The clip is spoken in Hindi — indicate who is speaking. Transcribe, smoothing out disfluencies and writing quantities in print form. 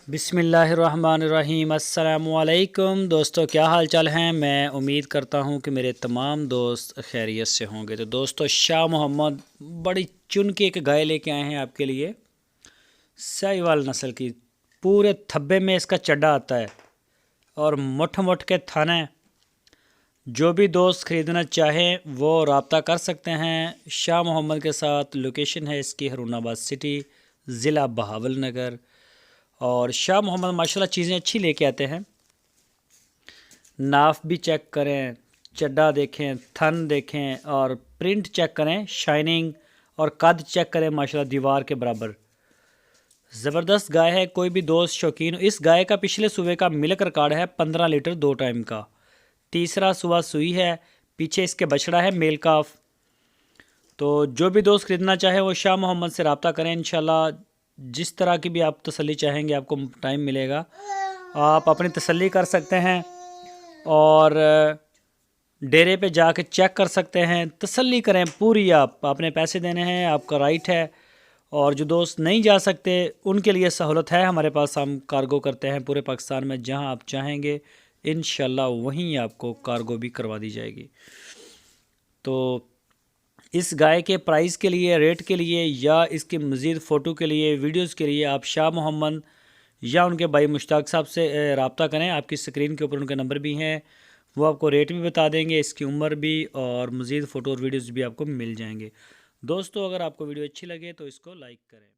Speaker 1: बिस्मिल्लाहिर्रहमानिर्रहीम। अस्सलामुअलैकुम दोस्तों, क्या हाल चाल हैं। मैं उम्मीद करता हूं कि मेरे तमाम दोस्त खैरियत से होंगे। तो दोस्तों, शाह मोहम्मद बड़ी चुन के एक गाय लेके आए हैं आपके लिए, साहिवाल नस्ल की। पूरे थब्बे में इसका चड्डा आता है और मुठ मुठ के थाने। जो भी दोस्त ख़रीदना चाहें वो रब्ता कर सकते हैं शाह मोहम्मद के साथ। लोकेशन है इसकी हरुणाबाद सिटी, ज़िला बहावल नगर। और शाह मोहम्मद माशाल्लाह चीज़ें अच्छी लेके आते हैं। नाफ भी चेक करें, चड्डा देखें, थन देखें और प्रिंट चेक करें, शाइनिंग और कद चेक करें। माशाल्लाह दीवार के बराबर ज़बरदस्त गाय है। कोई भी दोस्त शौकीन, इस गाय का पिछले सुबह का मिल्क रिकॉर्ड है 15 लीटर 2 टाइम का। तीसरा सुबह सुई है। पीछे इसके बछड़ा है मेल काफ। तो जो भी दोस्त ख़रीदना चाहे वो शाह मोहम्मद से रब्ता करें। इंशाल्लाह जिस तरह की भी आप तसल्ली चाहेंगे आपको टाइम मिलेगा, आप अपनी तसल्ली कर सकते हैं और डेरे पे जाके चेक कर सकते हैं। तसल्ली करें पूरी, आप अपने पैसे देने हैं, आपका राइट है। और जो दोस्त नहीं जा सकते उनके लिए सहूलत है हमारे पास। हम कार्गो करते हैं पूरे पाकिस्तान में, जहां आप चाहेंगे इंशाल्लाह वहीं आपको कार्गो भी करवा दी जाएगी। तो इस गाय के प्राइस के लिए, रेट के लिए या इसके मज़ीद फ़ोटो के लिए, वीडियोस के लिए आप शाह मोहम्मद या उनके भाई मुश्ताक साहब से रब्ता करें। आपकी स्क्रीन के ऊपर उनके नंबर भी हैं, वो आपको रेट भी बता देंगे, इसकी उम्र भी, और मज़ीद फ़ोटो और वीडियोस भी आपको मिल जाएंगे। दोस्तों, अगर आपको वीडियो अच्छी लगे तो इसको लाइक करें।